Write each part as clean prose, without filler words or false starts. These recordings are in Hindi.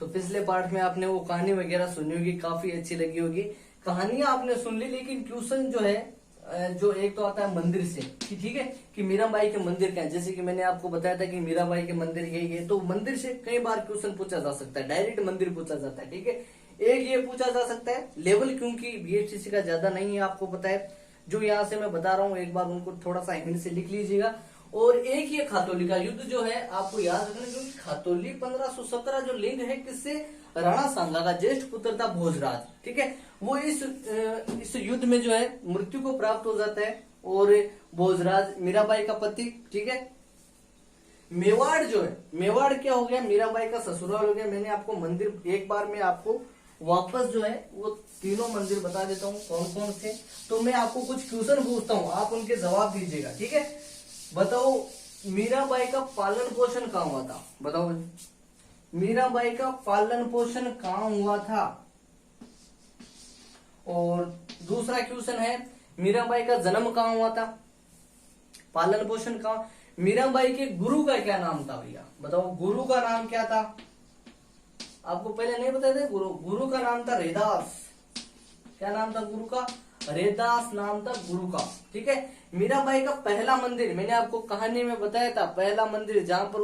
तो पिछले पार्ट में आपने वो कहानी वगैरह सुनी होगी, काफी अच्छी लगी होगी। कहानियां आपने सुन ली, लेकिन क्वेश्चन जो है जो एक तो आता है मंदिर से कि ठीक है कि मीराबाई के मंदिर क्या है। जैसे कि मैंने आपको बताया था कि मीराबाई के मंदिर ये तो मंदिर से कई बार क्वेश्चन पूछा जा सकता है, डायरेक्ट मंदिर पूछा जाता है। ठीक है, एक ये पूछा जा सकता है लेवल, क्योंकि बीएचसीसी का ज्यादा नहीं है, आपको पता है। जो यहाँ से मैं बता रहा हूँ एक बार उनको थोड़ा सा हिंट से लिख लीजिएगा। और एक ये खातौली का युद्ध जो है आपको याद रखना, क्योंकि खातौली 1517 जो लिंग है किससे, राणा सांगा का ज्येष्ठ पुत्र था भोजराज। ठीक है, वो इस युद्ध में जो है मृत्यु को प्राप्त हो जाता है। और भोजराज मीराबाई का पति। ठीक है, मेवाड़ जो है, मेवाड़ क्या हो गया, मीराबाई का ससुराल हो गया। मैंने आपको मंदिर एक बार में आपको वापस जो है वो तीनों मंदिर बता देता हूँ कौन कौन थे। तो मैं आपको कुछ क्वेश्चन पूछता हूँ, आप उनके जवाब दीजिएगा। ठीक है, बताओ मीराबाई का पालन पोषण कहाँ हुआ था, बताओ मीराबाई का पालन पोषण कहाँ हुआ था। और दूसरा क्वेश्चन है मीराबाई का जन्म कहाँ हुआ था, पालन पोषण कहाँ। मीराबाई के गुरु का क्या नाम था भैया, बताओ गुरु का नाम क्या था। आपको पहले नहीं बताया था, गुरु का नाम था रैदास। क्या नाम था गुरु का, रैदास नाम था गुरु का। ठीक है, मीराबाई का पहला मंदिर मैंने आपको कहानी में बताया था, पहला मंदिर जहां पर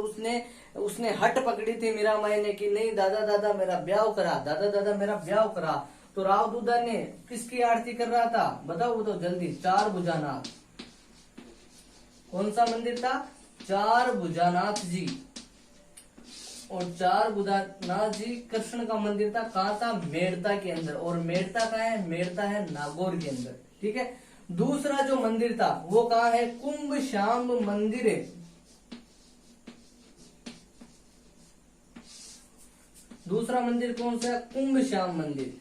उसने हट पकड़ी थी मीराबाई ने कि नहीं दादा दादा मेरा ब्याह करा, दादा दादा मेरा ब्याह करा। तो राव दूधा ने किसकी आरती कर रहा था, बताओ बताओ जल्दी, चार भुजानाथ। कौन सा मंदिर था, चार भुजानाथ जी। और चार भुजानाथ जी कृष्ण का मंदिर था, कहाँ था, मेड़ता के अंदर। और मेड़ता कहाँ है, मेड़ता है नागौर के अंदर। ठीक है, दूसरा जो मंदिर था वो कहाँ है, कुंभ श्याम मंदिर है। दूसरा मंदिर कौन सा है, कुंभ श्याम मंदिर,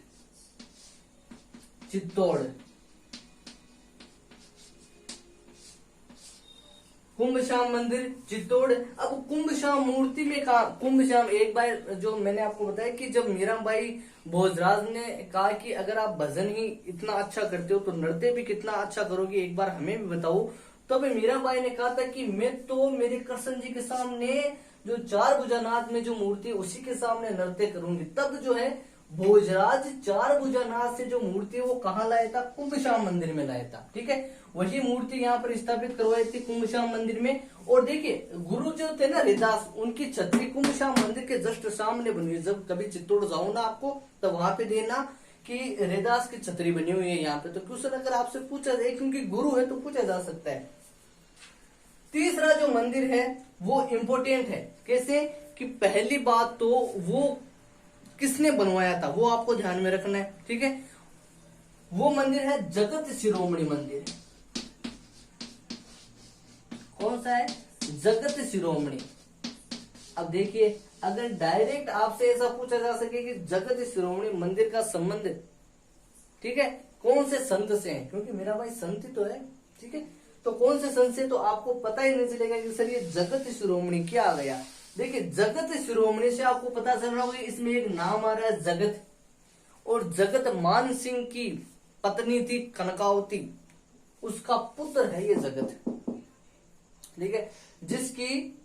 चित्तौड़। कुंभ श्याम मंदिर चित्तौड़। अब कुंभ श्याम मूर्ति में कहा, कुंभ श्याम एक बार जो मैंने आपको बताया कि जब मीराबाई भोजराज ने कहा कि अगर आप भजन ही इतना अच्छा करते हो तो नृत्य भी कितना अच्छा करोगे, एक बार हमें भी बताओ। तब मीराबाई ने कहा था कि मैं तो मेरे कृष्ण जी के सामने जो चार भुजानाथ में जो मूर्ति है उसी के सामने नृत्य करूंगी। तब जो है भोजराज चार भुजानाथ से जो मूर्ति है वो कहाँ लाया था, कुंभ श्याम मंदिर में लाया था। ठीक है, वही मूर्ति यहाँ पर स्थापित करवाई थी कुंभ श्याम मंदिर में। और देखिए गुरु जो थे ना रैदास, उनकी छतरी कुंभ श्याम मंदिर के जस्ट सामने बनी हुई। जब कभी चित्तौड़ जाओ ना आपको तो वहां पे देना कि रैदास की छतरी बनी हुई है यहाँ पे। तो क्वेश्चन अगर आपसे पूछा जाए, क्योंकि गुरु है तो पूछा जा सकता है। तीसरा जो मंदिर है वो इम्पोर्टेंट है, कैसे कि पहली बात तो वो किसने बनवाया था वो आपको ध्यान में रखना है। ठीक है, वो मंदिर है जगत शिरोमणि मंदिर। कौन सा है, जगत शिरोमणि। अब देखिए अगर डायरेक्ट आपसे ऐसा पूछा जा सके कि जगत शिरोमणि मंदिर का संबंध, ठीक है, कौन से संत से है, क्योंकि मेरा भाई संत ही तो है। ठीक है, तो कौन से संत से, तो आपको पता ही नहीं चलेगा कि सर ये जगत शिरोमणि क्या आ गया। देखिए जगत शिरोमणि से आपको पता चल रहा होगा इसमें एक नाम आ रहा है जगत। और जगत मान सिंह की पत्नी थी कनकावती, उसका पुत्र है ये जगत। ठीक है, जिसकी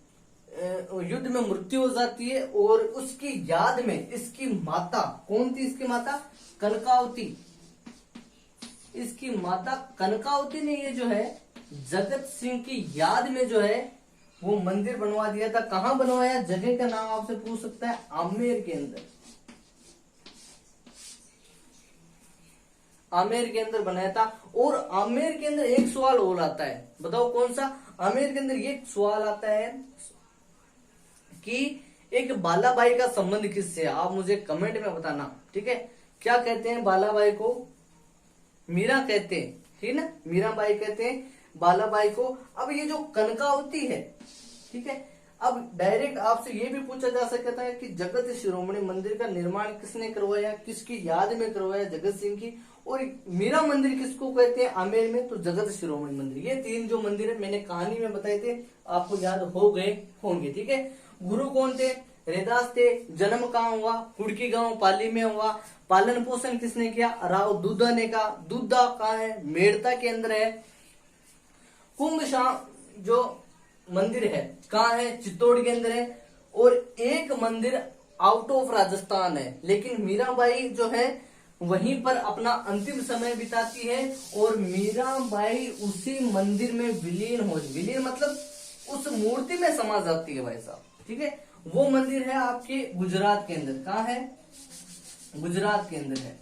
युद्ध में मृत्यु हो जाती है और उसकी याद में इसकी माता, कौन थी इसकी माता, कनकावती। इसकी माता कनकावती ने ये जो है जगत सिंह की याद में जो है वो मंदिर बनवा दिया था। कहां बनवाया, जगह का नाम आपसे पूछ सकता है, आमेर के अंदर। आमेर के अंदर बनाया था। और आमेर के अंदर एक सवाल और आता है, बताओ कौन सा, आमेर के अंदर ये सवाल आता है कि एक बालाबाई का संबंध किससे है, आप मुझे कमेंट में बताना। ठीक है, क्या कहते हैं बालाबाई को, मीरा कहते हैं, ठीक है ना, मीराबाई कहते हैं बालाबाई को। अब ये जो कनकावती है, ठीक है, अब डायरेक्ट आपसे ये भी पूछा जा सकता है कि जगत शिरोमणि मंदिर का निर्माण किसने करवाया, किसकी याद में करवाया, जगत सिंह की। और मीरा मंदिर किसको कहते हैं आमेर में, तो जगत शिरोमणि मंदिर। ये तीन जो मंदिर है मैंने कहानी में बताए थे, आपको याद हो गए होंगे। ठीक है, गुरु कौन थे, रैदास थे। जन्म कहाँ हुआ, कुड़की गांव पाली में हुआ। पालन पोषण किसने किया, राव दूधा ने का। दूधा कहाँ है, मेड़ता के अंदर है। कुंभ श्याम जो मंदिर है कहाँ है, चित्तौड़ के अंदर है। और एक मंदिर आउट ऑफ राजस्थान है, लेकिन मीराबाई जो है वहीं पर अपना अंतिम समय बिताती है और मीराबाई उसी मंदिर में विलीन मतलब उस मूर्ति में समा जाती है भाई साहब, ठीक है। वो मंदिर है आपके गुजरात के अंदर। कहाँ है? गुजरात के अंदर है।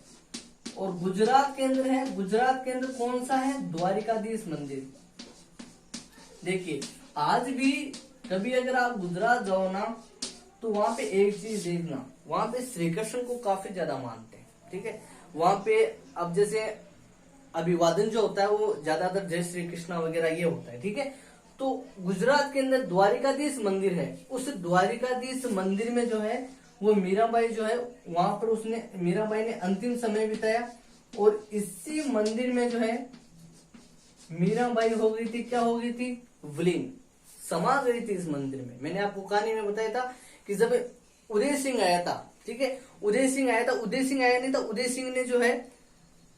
और गुजरात के अंदर है, गुजरात के अंदर कौन सा है? द्वारिकाधीश मंदिर। देखिए आज भी कभी अगर आप गुजरात जाओ ना, तो वहां पे एक चीज देखना, वहां पे श्री कृष्ण को काफी ज्यादा मानते हैं, ठीक है। वहां पे अब जैसे अभिवादन जो होता है वो ज्यादातर जय श्री कृष्णा वगैरह ये होता है, ठीक है। तो गुजरात के अंदर द्वारिकाधीश मंदिर है। उस द्वारिकाधीश मंदिर में जो है वो मीराबाई जो है वहां पर उसने मीराबाई ने अंतिम समय बिताया। और इसी मंदिर में जो है मीराबाई हो गई थी, क्या हो गई थी? विलीन, समा गई थी इस मंदिर में। मैंने आपको कहानी में बताया था कि जब उदय सिंह आया था, ठीक है, उदय सिंह आया था, उदय सिंह आया नहीं था, उदय सिंह ने जो है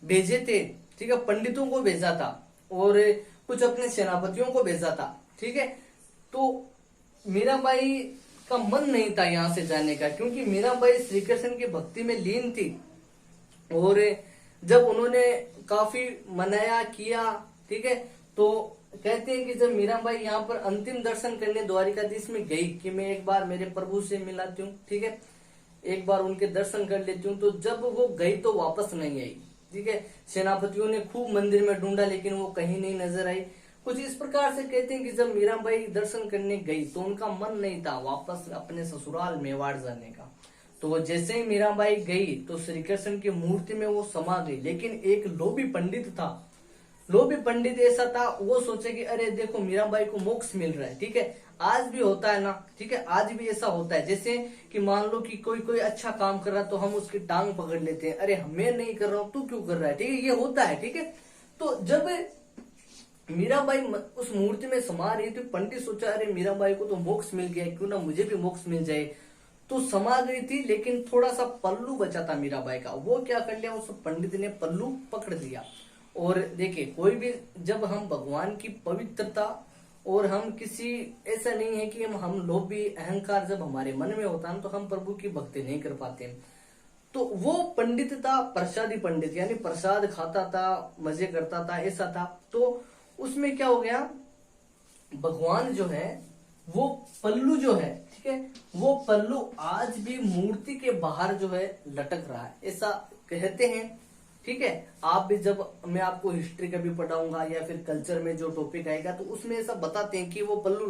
भेजे थे, ठीक है, पंडितों को भेजा था और कुछ अपने सेनापतियों को भेजा था, ठीक है। तो मीराबाई का मन नहीं था यहां से जाने का, क्योंकि मीराबाई श्री कृष्ण की भक्ति में लीन थी। और जब उन्होंने काफी मनाया किया, ठीक है, तो कहते हैं कि जब मीराबाई यहाँ पर अंतिम दर्शन करने द्वारिकाधीश में गई कि मैं एक बार मेरे प्रभु से मिलाती हूँ, ठीक है, एक बार उनके दर्शन कर लेती हूँ, तो जब वो गई तो वापस नहीं आई, ठीक है। सेनापतियों ने खूब मंदिर में ढूंढा लेकिन वो कहीं नहीं नजर आई। कुछ इस प्रकार से कहते हैं कि जब मीराबाई दर्शन करने गई तो उनका मन नहीं था वापस अपने ससुराल मेवाड़ जाने का। तो जैसे ही मीराबाई गई तो श्री कृष्ण की मूर्ति में वो समा गई। लेकिन एक लोभी पंडित था, लोभी पंडित ऐसा था, वो सोचे कि अरे देखो मीराबाई को मोक्ष मिल रहा है, ठीक है। आज भी होता है ना, ठीक है, आज भी ऐसा होता है। जैसे कि मान लो कि कोई अच्छा काम कर रहा है तो हम उसकी टांग पकड़ लेते हैं, अरे मैं नहीं कर रहा हूं तू क्यों कर रहा है, ठीक है, ये होता है, ठीक है। तो जब मीराबाई उस मूर्ति में समा रही थी, पंडित सोचा अरे मीराबाई को तो मोक्ष मिल गया, क्यों ना मुझे भी मोक्ष मिल जाए। तो समा गई थी, लेकिन थोड़ा सा पल्लू बचा था मीराबाई का। वो क्या कर लिया, उस पंडित ने पल्लू पकड़ लिया। और देखिए कोई भी, जब हम भगवान की पवित्रता और हम किसी, ऐसा नहीं है कि हम लोभी अहंकार जब हमारे मन में होता है तो हम प्रभु की भक्ति नहीं कर पाते। तो वो पंडित था प्रसादी पंडित, यानी प्रसाद खाता था, मजे करता था, ऐसा था। तो उसमें क्या हो गया, भगवान जो है वो पल्लू जो है, ठीक है, वो पल्लू आज भी मूर्ति के बाहर जो है लटक रहा है, ऐसा कहते हैं, ठीक है। आप भी, जब मैं आपको हिस्ट्री कभी पढ़ाऊंगा या फिर कल्चर में जो टॉपिक आएगा तो उसमें ऐसा बताते हैं कि वो पल्लू